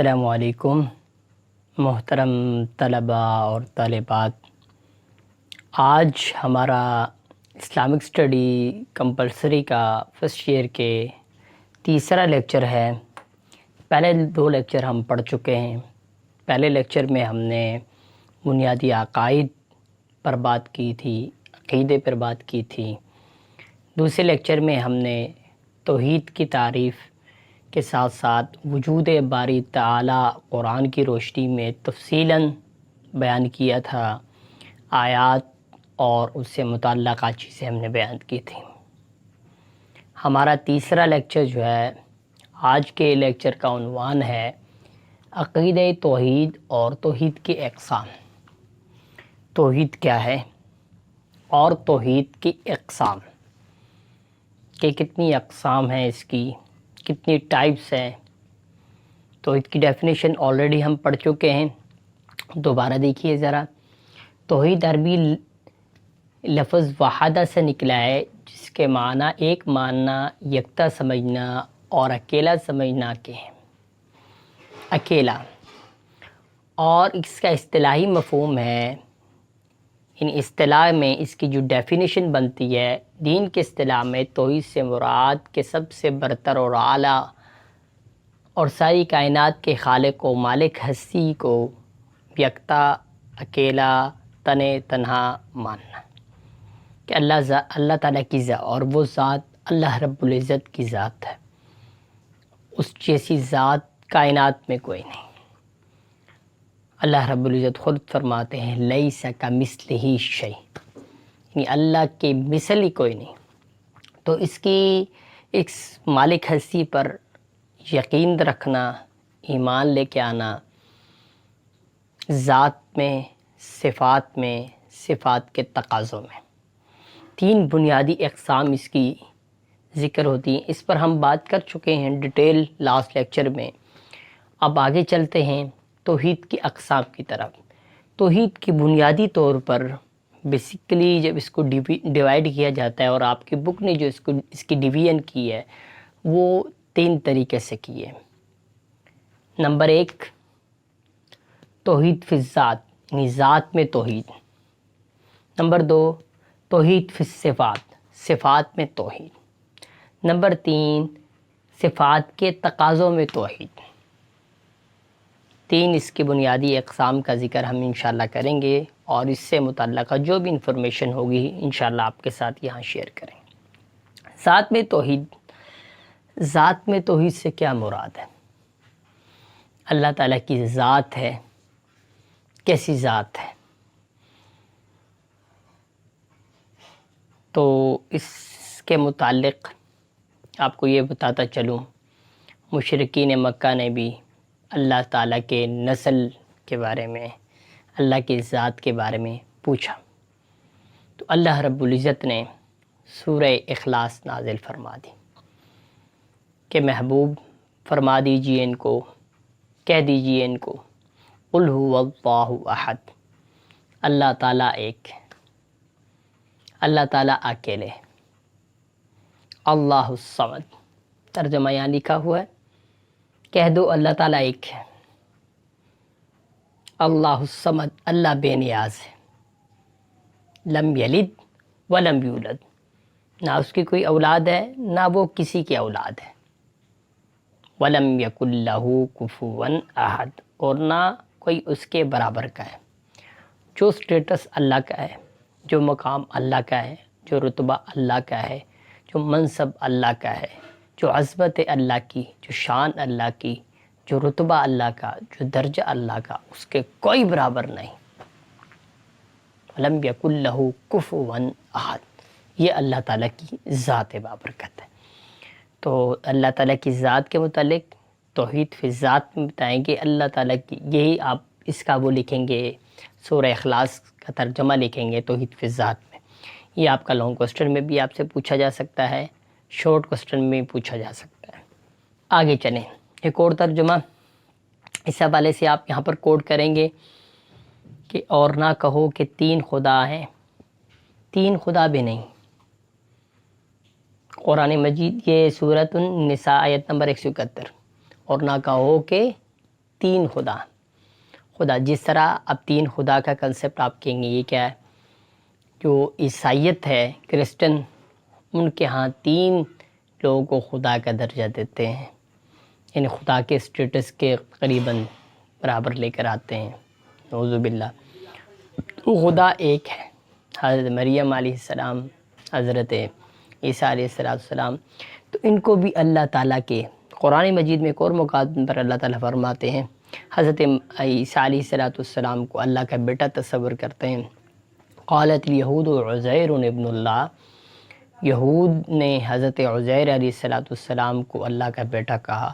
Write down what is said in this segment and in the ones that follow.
السلام علیکم محترم طلباء اور طالبات، آج ہمارا اسلامک اسٹڈی کمپلسری کا فرسٹ ایئر کے تیسرا لیکچر ہے۔ پہلے 2 لیکچر ہم پڑھ چکے ہیں۔ پہلے لیکچر میں ہم نے بنیادی عقائد پر بات کی تھی، عقیدے پر بات کی تھی۔ دوسرے لیکچر میں ہم نے توحید کی تعریف کے ساتھ ساتھ وجود باری تعالی قرآن کی روشنی میں تفصیلاً بیان کیا تھا۔ آیات اور اس سے متعلقہ چیزیں ہم نے بیان کی تھیں۔ ہمارا تیسرا لیکچر جو ہے، آج کے لیکچر کا عنوان ہے عقیدہ توحید اور توحید کی اقسام۔ توحید کیا ہے اور توحید کی اقسام، کہ کتنی اقسام ہیں، اس کی کتنی ٹائپس ہیں۔ توحید کی ڈیفینیشن آلریڈی ہم پڑھ چکے ہیں، دوبارہ دیکھیے ذرا۔ توحید عربی لفظ وحدہ سے نکلا ہے، جس کے معنی ایک ماننا، یکتا سمجھنا اور اکیلا سمجھنا کے ہیں۔ اکیلا، اور اس کا اصطلاحی مفہوم ہے، ان اصطلاح میں اس کی جو ڈیفینیشن بنتی ہے دین کے اصطلاح میں، توحید سے مراد کہ سب سے برتر اور اعلیٰ اور ساری کائنات کے خالق و مالک ہستی کو یکتا، اکیلا، تنہا ماننا، کہ اللہ تعالیٰ کی ذات، اور وہ ذات اللہ رب العزت کی ذات ہے۔ اس جیسی ذات کائنات میں کوئی نہیں۔ اللہ رب العزت خود فرماتے ہیں لیس کمثلہ شیء، یعنی اللہ کے مثل ہی کوئی نہیں۔ تو اس کی اس مالک ہستی پر یقین رکھنا، ایمان لے کے آنا، ذات میں، صفات کے تقاضوں میں 3 بنیادی اقسام اس کی ذکر ہوتی ہیں۔ اس پر ہم بات کر چکے ہیں ڈیٹیل لاسٹ لیکچر میں۔ اب آگے چلتے ہیں توحید کی اقسام کی طرف۔ توحید کی بنیادی طور پر بیسیکلی جب اس کو ڈیوائیڈ کیا جاتا ہے، اور آپ کی بک نے جو اس کی ڈویژن کی ہے وہ 3 طریقے سے کی ہے۔ نمبر 1، توحید فی الذات، یعنی ذات میں توحید۔ نمبر 2، توحید فی الصفات، صفات میں توحید۔ نمبر 3، صفات کے تقاضوں میں توحید۔ 3 اس کی بنیادی اقسام کا ذکر ہم انشاءاللہ کریں گے، اور اس سے متعلقہ جو بھی انفارمیشن ہوگی انشاءاللہ آپ کے ساتھ یہاں شیئر کریں گے۔ ذات میں توحید، ذات میں توحید سے کیا مراد ہے؟ اللہ تعالیٰ کی ذات ہے، کیسی ذات ہے؟ تو اس کے متعلق آپ کو یہ بتاتا چلوں، مشرکین مکہ نے بھی اللہ تعالیٰ کے نسل کے بارے میں، اللہ کی ذات کے بارے میں پوچھا، تو اللہ رب العزت نے سورہ اخلاص نازل فرما دی کہ محبوب فرما دیجئے ان کو، کہہ دیجئے ان کو، قل هو اللہ احد، اللہ تعالیٰ ایک، اللہ تعالیٰ اکیلے، اللہ الصمد، ترجمہ یہاں لکھا ہوا ہے، کہہ دو اللہ تعالیٰ ایک ہے، اللہ الصمد، اللہ بے نیاز ہے، لم یلد ولم یولد، نہ اس کی کوئی اولاد ہے، نہ وہ کسی کی اولاد ہے، ولم یکن لہ کفوا احد، اور نہ کوئی اس کے برابر کا ہے۔ جو سٹیٹس اللہ کا ہے، جو مقام اللہ کا ہے، جو رتبہ اللہ کا ہے، جو منصب اللہ کا ہے، جو عظمت اللہ کی، جو شان اللہ کی، جو رتبہ اللہ کا، جو درجہ اللہ کا، اس کے کوئی برابر نہیں۔ لم یکن لہ کفوا احد، یہ اللہ تعالیٰ کی ذات بابرکت ہے۔ تو اللہ تعالیٰ کی ذات کے متعلق توحید فی ذات میں بتائیں گے اللہ تعالیٰ کی، یہی آپ اس کا وہ لکھیں گے، سورہ اخلاص کا ترجمہ لکھیں گے توحید فی ذات میں۔ یہ آپ کا لانگ کوسچن میں بھی آپ سے پوچھا جا سکتا ہے، شارٹ کوسچن میں بھی پوچھا جا سکتا ہے۔ آگے چلیں، ایک اور ترجمہ اس حوالے سے آپ یہاں پر کوٹ کریں گے کہ اور نہ کہو کہ 3 خدا ہیں، 3 خدا بھی نہیں۔ قرآن مجید یہ سورۃ النساء آیت نمبر 171، اور نہ کہو کہ تین خدا جس طرح اب تین خدا کا کنسپٹ آپ کہیں گے یہ کیا ہے؟ جو عیسائیت ہے، کرسچن، ان کے ہاں تین لوگوں کو خدا کا درجہ دیتے ہیں، یعنی خدا کے اسٹیٹس کے قریباً برابر لے کر آتے ہیں، نعوذ باللہ۔ تو خدا ایک ہے، حضرت مریم علیہ السلام، حضرت عیسیٰ علیہ السلام، تو ان کو بھی اللہ تعالیٰ کے قرآن مجید میں ایک اور مقام پر اللہ تعالیٰ فرماتے ہیں، حضرت عیسیٰ علیہ السلام کو اللہ کا بیٹا تصور کرتے ہیں۔ قالت الیہود عزیر ابن اللہ، یہود نے حضرت عزیر علیہ السلام کو اللہ کا بیٹا کہا۔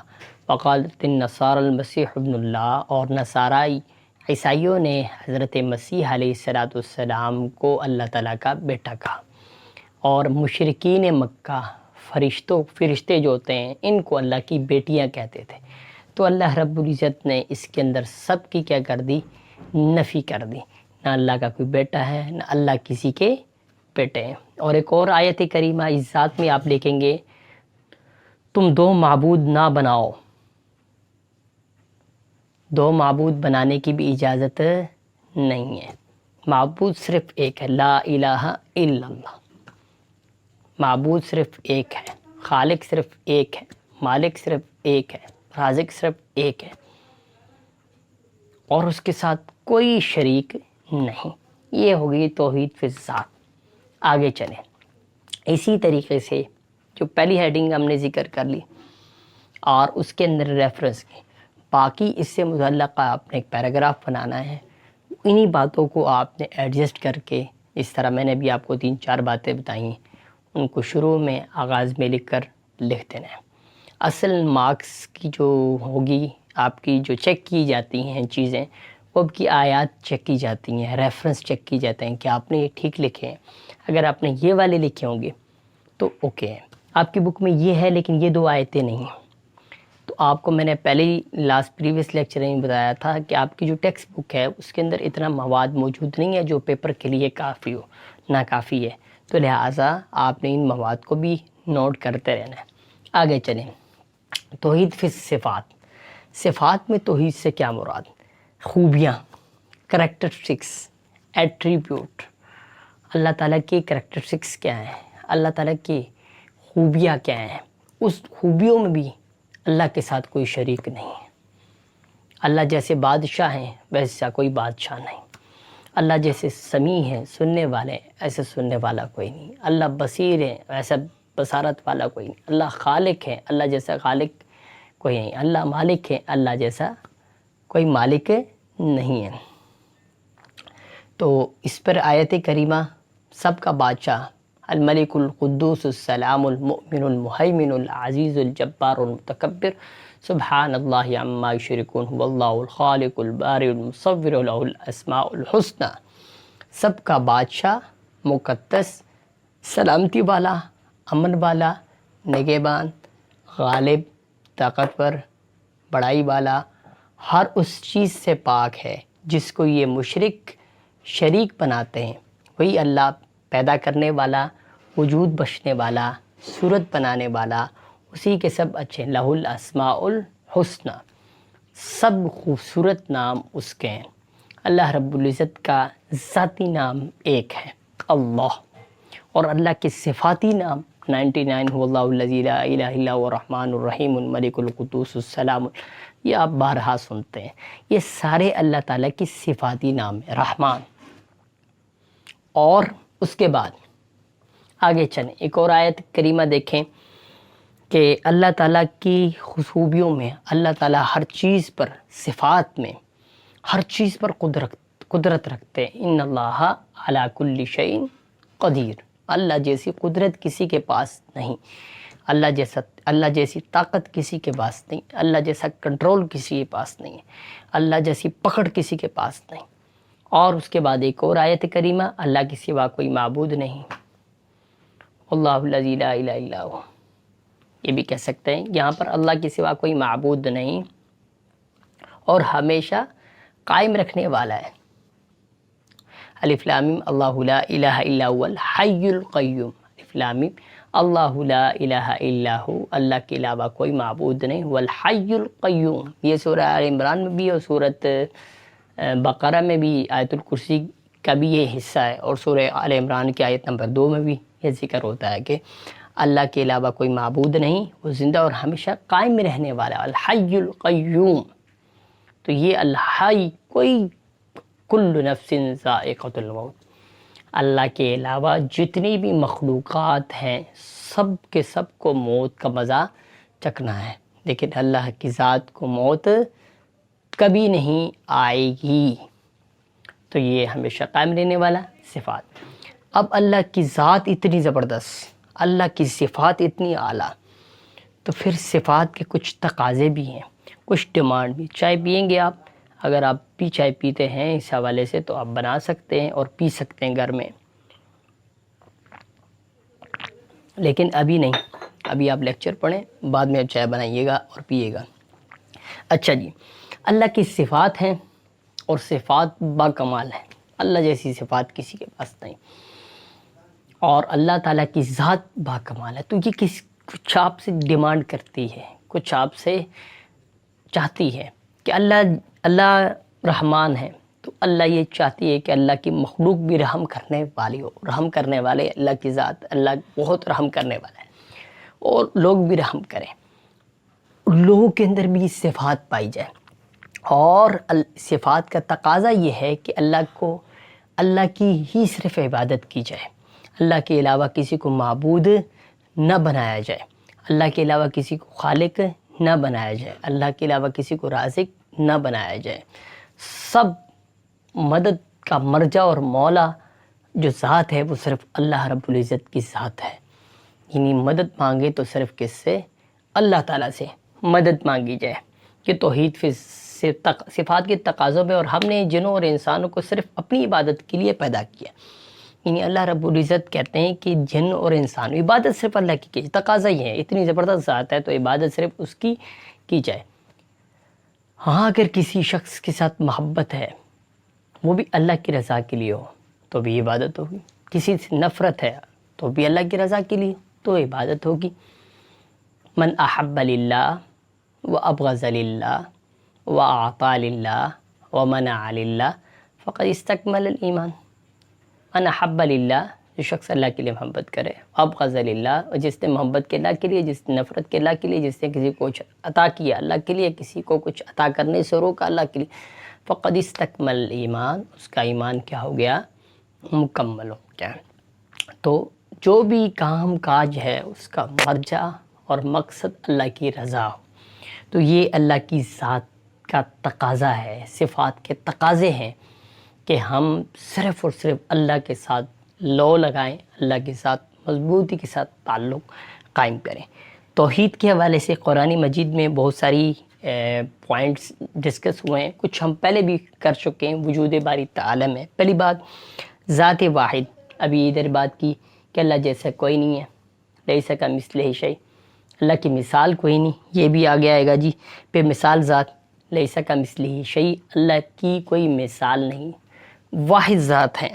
وقالت النصارى المسیح ابن اللہ، اور نصارائی عیسائیوں نے حضرت مسیح علیہ السلام کو اللہ تعالیٰ کا بیٹا کہا۔ اور مشرکین مکہ فرشتے جو ہوتے ہیں ان کو اللہ کی بیٹیاں کہتے تھے، تو اللہ رب العزت نے اس کے اندر سب کی کیا کر دی؟ نفی کر دی، نہ اللہ کا کوئی بیٹا ہے، نہ اللہ کسی کے بیٹے ہیں۔ اور ایک اور آیت کریمہ اس ذات میں آپ دیکھیں گے، تم دو معبود نہ بناؤ، دو معبود بنانے کی بھی اجازت نہیں ہے، معبود صرف ایک ہے، لا الہ الا اللہ، معبود صرف ایک ہے، خالق صرف ایک ہے، مالک صرف ایک ہے، رازق صرف ایک ہے، اور اس کے ساتھ کوئی شریک نہیں۔ یہ ہوگی توحید فی الذات۔ آگے چلیں، اسی طریقے سے جو پہلی ہیڈنگ ہم نے ذکر کر لی اور اس کے اندر ریفرنس کی، باقی اس سے متعلقہ آپ نے ایک پیراگراف بنانا ہے، انہی باتوں کو آپ نے ایڈجسٹ کر کے، اس طرح میں نے بھی آپ کو 3-4 باتیں بتائیں، ان کو شروع میں آغاز میں لکھ کر لکھ دینا ہے۔ اصل مارکس کی جو ہوگی آپ کی، جو چیک کی جاتی ہیں چیزیں، وہ اب کی آیات چیک کی جاتی ہیں، ریفرنس چیک کی جاتے ہیں کہ آپ نے یہ ٹھیک لکھے ہیں۔ اگر آپ نے یہ والے لکھے ہوں گے تو اوکے ہے، آپ کی بک میں یہ ہے لیکن یہ 2 آیتیں نہیں ہیں، تو آپ کو میں نے پہلے ہی پریویس لیکچر میں بتایا تھا کہ آپ کی جو ٹیکسٹ بک ہے اس کے اندر اتنا مواد موجود نہیں ہے جو پیپر کے لیے کافی ہو، ناکافی ہے، تو لہٰذا آپ نے ان مواد کو بھی نوٹ کرتے رہنا ہے۔ آگے چلیں، توحید فی صفات۔ صفات میں توحید سے کیا مراد؟ خوبیاں، کریکٹرسٹکس، ایٹریبیوٹ، اللہ تعالیٰ کی کریکٹرسٹکس کیا ہیں، اللہ تعالیٰ کی خوبیاں کیا ہیں، اس خوبیوں میں بھی اللہ کے ساتھ کوئی شریک نہیں ہے۔ اللہ جیسے بادشاہ ہیں ویسا کوئی بادشاہ نہیں، اللہ جیسے سمیع ہیں، سننے والے ہیں، ایسے سننے والا کوئی نہیں، اللہ بصیر ہے ایسا بصارت والا کوئی نہیں، اللہ خالق ہے اللہ جیسا خالق کوئی نہیں، اللہ مالک ہے اللہ جیسا کوئی مالک نہیں ہے۔ تو اس پر آیت کریمہ سب کا بادشاہ، الملک القدوس السلام المؤمن المہیمن العزیز الجبار المتکبر سبحان اللہ عما یشرکون هو اللہ الخالق البارئ المصور له الاسماء الحسنى، سب کا بادشاہ، مقدس، سلامتی والا، امن والا، نگہبان، غالب، طاقتور، بڑائی والا، ہر اس چیز سے پاک ہے جس کو یہ مشرک شریک بناتے ہیں۔ وہی اللہ پیدا کرنے والا، وجود بخشنے والا، صورت بنانے والا، اسی کے سب اچھے، لہ الاسماء الحسنى، سب خوبصورت نام اس کے ہیں۔ اللہ رب العزت کا ذاتی نام ایک ہے، اللہ، اور اللہ کے صفاتی نام 99، هو اللہ الذی لا الہ الا هو الرحمن الرحیم الملک القدوس السلام، یہ آپ بارہا سنتے ہیں، یہ سارے اللہ تعالیٰ کی صفاتی نام ہیں، رحمان۔ اور اس کے بعد آگے چلیں، ایک اور آیت کریمہ دیکھیں کہ اللہ تعالیٰ کی خوبیوں میں اللہ تعالیٰ ہر چیز پر، صفات میں ہر چیز پر قدرت رکھتے ہیں۔ ان اللہ علی کل شیء قدیر، اللہ جیسی قدرت کسی کے پاس نہیں، اللہ جیسی طاقت کسی کے پاس نہیں، اللہ جیسا کنٹرول کسی کے پاس نہیں، اللہ جیسی پکڑ کسی کے پاس نہیں۔ اور اس کے بعد ایک اور آیت کریمہ، اللہ کے سوا کوئی معبود نہیں، اللہ الذی لا الہ الا هو، یہ بھی کہہ سکتے ہیں یہاں پر اللہ کے سوا کوئی معبود نہیں اور ہمیشہ قائم رکھنے والا ہے۔ الف لام میم، اللہ لا الہ الا هو الحی القیوم، الف لام میم، اللہ لا الہ الا ہو، اللہ کے علاوہ کوئی معبود نہیں، والحی القیوم، یہ سورہ آل عمران میں بھی اور سورۃ بقرہ میں بھی آیت الکرسی کا بھی یہ حصہ ہے، اور سورہ آل عمران کی آیت نمبر 2 میں بھی یہ ذکر ہوتا ہے کہ اللہ کے علاوہ کوئی معبود نہیں، وہ زندہ اور ہمیشہ قائم رہنے والا الحی القیوم۔ تو یہ الحی، کوئی کل نفس ذائقۃ الموت، اللہ کے علاوہ جتنی بھی مخلوقات ہیں سب کے سب کو موت کا مزہ چکھنا ہے، لیکن اللہ کی ذات کو موت کبھی نہیں آئے گی، تو یہ ہمیشہ قائم رہنے والا صفات۔ اب اللہ کی ذات اتنی زبردست، اللہ کی صفات اتنی اعلیٰ، تو پھر صفات کے کچھ تقاضے بھی ہیں، کچھ ڈیمانڈ بھی۔ چائے پئیں گے آپ، اگر آپ بھی چائے پیتے ہیں اس حوالے سے تو آپ بنا سکتے ہیں اور پی سکتے ہیں گھر میں، لیکن ابھی نہیں، ابھی آپ لیکچر پڑھیں، بعد میں چائے بنائیے گا اور پیئے گا۔ اچھا جی، اللہ کی صفات ہیں اور صفات با کمال ہیں، اللہ جیسی صفات کسی کے پاس نہیں، اور اللہ تعالیٰ کی ذات با کمال ہے۔ تو یہ کچھ آپ سے ڈیمانڈ کرتی ہے، کچھ آپ سے چاہتی ہے کہ اللہ رحمان ہے، تو اللہ یہ چاہتی ہے کہ اللہ کی مخلوق بھی رحم کرنے والی ہو، رحم کرنے والے اللہ کی ذات، اللہ بہت رحم کرنے والا ہے، اور لوگ بھی رحم کریں، لوگوں کے اندر بھی صفات پائی جائے۔ اور صفات کا تقاضا یہ ہے کہ اللہ کی ہی صرف عبادت کی جائے، اللہ کے علاوہ کسی کو معبود نہ بنایا جائے، اللہ کے علاوہ کسی کو خالق نہ بنایا جائے، اللہ کے علاوہ کسی کو رازق نہ بنایا جائے۔ سب مدد کا مرجع اور مولا جو ذات ہے وہ صرف اللہ رب العزت کی ذات ہے، یعنی مدد مانگے تو صرف کس سے؟ اللہ تعالیٰ سے مدد مانگی جائے۔ کہ توحید فی صفات کے تقاضوں میں، اور ہم نے جنوں اور انسانوں کو صرف اپنی عبادت کے لیے پیدا کیا، یعنی اللہ رب العزت کہتے ہیں کہ جن اور انسان عبادت صرف اللہ کی کیجیے، تقاضا یہ ہے، اتنی زبردست ذات ہے تو عبادت صرف اس کی کی جائے۔ ہاں اگر کسی شخص کے ساتھ محبت ہے، وہ بھی اللہ کی رضا کے لیے ہو تو بھی عبادت ہوگی، کسی سے نفرت ہے تو بھی اللہ کی رضا کے لیے تو عبادت ہوگی۔ من احب للہ وابغض للہ واعطى للہ ومنع للہ فقد استکمل الایمان۔ من احب للہ، جو شخص اللہ کے لیے محبت کرے، وابغض للہ، اور جس نے محبت کے اللہ کے لیے، جس نے نفرت کے اللہ کے لیے، جس نے کسی کو کچھ عطا کیا اللہ کے لیے، کسی کو کچھ عطا کرنے سے روکا اللہ کے لیے، فقد استکمل الایمان، اس کا ایمان کیا ہو گیا؟ مکمل ہو گیا۔ تو جو بھی کام کاج ہے اس کا مرجع اور مقصد اللہ کی رضا ہو، تو یہ اللہ کی ذات کا تقاضا ہے، صفات کے تقاضے ہیں کہ ہم صرف اور صرف اللہ کے ساتھ لو لگائیں، اللہ کے ساتھ مضبوطی کے ساتھ تعلق قائم کریں۔ توحید کے حوالے سے قرآن مجید میں بہت ساری پوائنٹس ڈسکس ہوئے ہیں، کچھ ہم پہلے بھی کر چکے ہیں۔ وجود باری تعالی میں پہلی بات ذات واحد، ابھی ادھر بات کی کہ اللہ جیسا کوئی نہیں ہے، لیس کمثلہ شیء، اللہ کی مثال کوئی نہیں، یہ بھی آگے آئے گا جی۔ پہ مثال ذات، لیس کمثلہ شیء، اللہ کی کوئی مثال نہیں، واحد ذات ہے،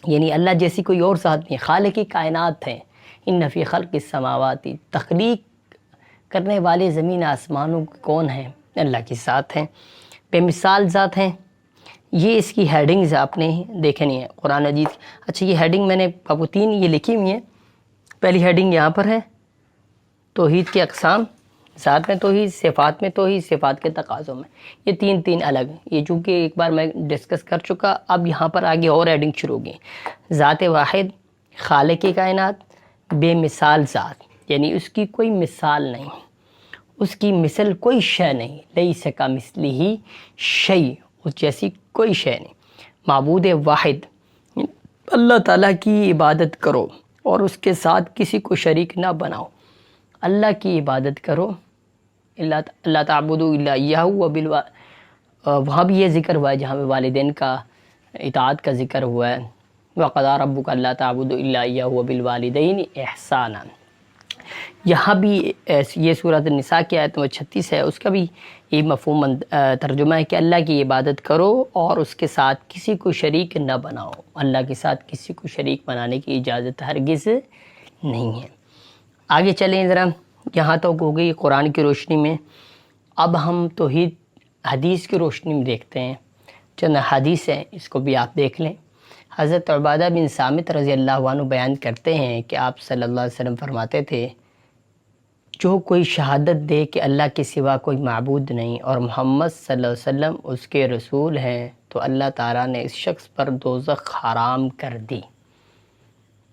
یعنی اللہ جیسی کوئی اور ذات نہیں، خالق کائنات ہیں۔ ان فی خلق السماوات، تخلیق کرنے والے زمین آسمانوں کون ہیں؟ اللہ کی ذات ہیں، بے مثال ذات ہیں۔ یہ اس کی ہیڈنگز آپ نے دیکھنی ہے قرآن مجید۔ اچھا یہ ہیڈنگ میں نے آپ کو 3 یہ لکھی ہوئی ہیں۔ پہلی ہیڈنگ یہاں پر ہے، توحید کے اقسام، ذات میں توحید، صفات میں توحید، صفات کے تقاضوں میں، یہ 3 الگ ہیں۔ یہ چونکہ ایک بار میں ڈسکس کر چکا، اب یہاں پر آگے اور ہیڈنگ شروع ہو گئی۔ ذات واحد، خالق کائنات، بے مثال ذات، یعنی اس کی کوئی مثال نہیں، اس کی مثل کوئی شے نہیں، لیس کمثلہ شیء، اس جیسی کوئی شے نہیں۔ معبود واحد، اللہ تعالیٰ کی عبادت کرو اور اس کے ساتھ کسی کو شریک نہ بناؤ، اللہ کی عبادت کرو، اللہ تعبدوا الا ایاہ، وہاں بھی یہ ذکر ہوا ہے جہاں پہ والدین کا اطاعت کا ذکر ہوا ہے، وَقَضَىٰ رَبُّكَ أَلَّا تَعْبُدُوا إِلَّا إِيَّاهُ وَبِالْوَالِدَيْنِ إِحْسَانًا۔ یہاں بھی یہ سورۃ النساء کی آیت نمبر 36 ہے، اس کا بھی یہ مفہوم ترجمہ ہے کہ اللہ کی عبادت کرو اور اس کے ساتھ کسی کو شریک نہ بناؤ، اللہ کے ساتھ کسی کو شریک بنانے کی اجازت ہرگز نہیں ہے۔ آگے چلیں ذرا، یہاں تک ہو گئی قرآن کی روشنی میں. اب ہم توحید حدیث کی روشنی میں دیکھتے ہیں. چند حدیث ہیں، اس کو بھی آپ دیکھ لیں. حضرت عبادہ بن صامت رضی اللہ عنہ بیان کرتے ہیں کہ آپ صلی اللہ علیہ وسلم فرماتے تھے، جو کوئی شہادت دے کہ اللہ کے سوا کوئی معبود نہیں اور محمد صلی اللہ علیہ وسلم اس کے رسول ہیں، تو اللہ تعالیٰ نے اس شخص پر دوزخ حرام کر دی.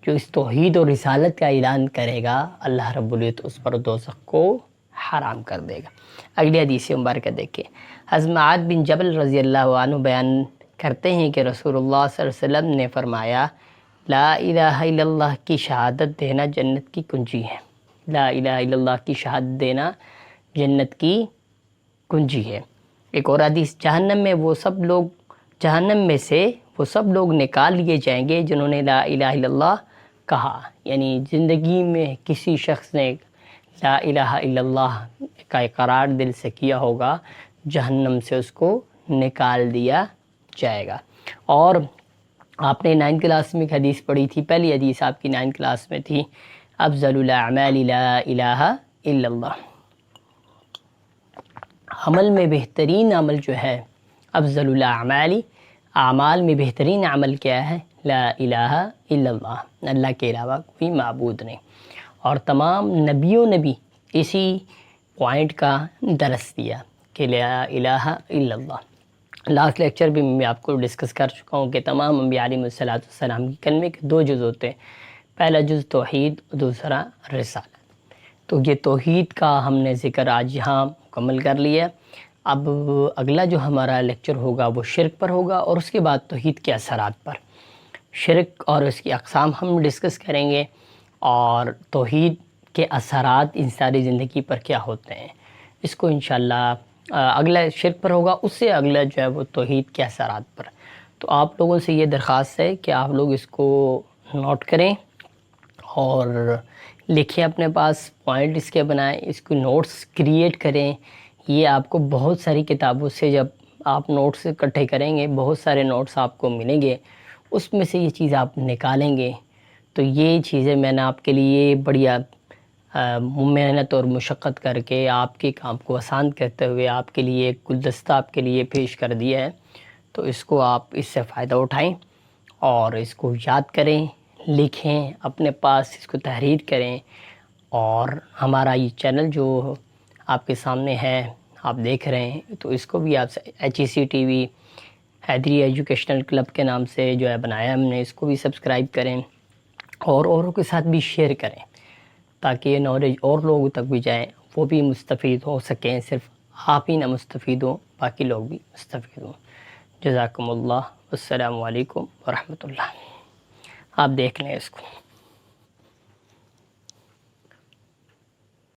جو اس توحید اور رسالت کا اعلان کرے گا، اللہ رب العزت اس پر دوزخ کو حرام کر دے گا. اگلی حدیث مبارکہ دیکھیں. حضرت معاذ بن جبل رضی اللہ عنہ بیان کرتے ہیں کہ رسول اللہ صلی اللہ علیہ وسلم نے فرمایا، لا الہ الا اللہ کی شہادت دینا جنت کی کنجی ہے. لا الہ الا اللہ کی شہادت دینا جنت کی کنجی ہے. ایک اور حدیث، جہنم میں سے وہ سب لوگ نکال لیے جائیں گے جنہوں نے لا الہ الا اللہ کہا. یعنی زندگی میں کسی شخص نے لا الہ الا اللہ کا اقرار دل سے کیا ہوگا، جہنم سے اس کو نکال دیا جائے گا. اور آپ نے 9 کلاس میں ایک حدیث پڑھی تھی، پہلی حدیث آپ کی 9 کلاس میں تھی، افضل الاعمال لا الہ الا اللہ. عمل میں بہترین عمل جو ہے، افضل الاعمال، اعمال میں بہترین عمل کیا ہے؟ لا الہ الا اللہ، اللہ کے علاوہ کوئی معبود نہیں. اور تمام نبیوں نے بھی اسی پوائنٹ کا درس دیا کہ لا الہ الا اللہ. لاسٹ لیکچر بھی میں آپ کو ڈسکس کر چکا ہوں کہ تمام انبیاء علیہ السلام کی کلمے کے 2 جز ہوتے ہیں، پہلا جز توحید، دوسرا رسالت. تو یہ توحید کا ہم نے ذکر آج یہاں مکمل کر لیا. اب اگلا جو ہمارا لیکچر ہوگا وہ شرک پر ہوگا، اور اس کے بعد توحید کے اثرات پر. شرک اور اس کی اقسام ہم ڈسکس کریں گے، اور توحید کے اثرات انسانی زندگی پر کیا ہوتے ہیں اس کو انشاءاللہ اگلا شرک پر ہوگا، اس سے اگلا جو ہے وہ توحید کے اثرات پر. تو آپ لوگوں سے یہ درخواست ہے کہ آپ لوگ اس کو نوٹ کریں اور لکھیں، اپنے پاس پوائنٹ اس کے بنائیں، اس کو نوٹس کریٹ کریں. یہ آپ کو بہت ساری کتابوں سے جب آپ نوٹس اکٹھے کریں گے، بہت سارے نوٹس آپ کو ملیں گے، اس میں سے یہ چیز آپ نکالیں گے. تو یہ چیزیں میں نے آپ کے لیے بڑی محنت اور مشقت کر کے آپ کے کام کو آسان کرتے ہوئے آپ کے لیے ایک گلدستہ آپ کے لیے پیش کر دیا ہے. تو اس کو آپ اس سے فائدہ اٹھائیں اور اس کو یاد کریں، لکھیں، اپنے پاس اس کو تحریر کریں. اور ہمارا یہ چینل جو آپ کے سامنے ہے، آپ دیکھ رہے ہیں، تو اس کو بھی آپ HEC TV حیدری ایجوکیشنل کلب کے نام سے جو ہے بنایا ہم نے، اس کو بھی سبسکرائب کریں اور اوروں کے ساتھ بھی شیئر کریں، تاکہ یہ نالج اور لوگوں تک بھی جائیں، وہ بھی مستفید ہو سکیں. صرف آپ ہی نہ مستفید ہوں، باقی لوگ بھی مستفید ہوں. جزاکم اللہ، السلام علیکم ورحمۃ اللہ. آپ دیکھ لیں اس کو.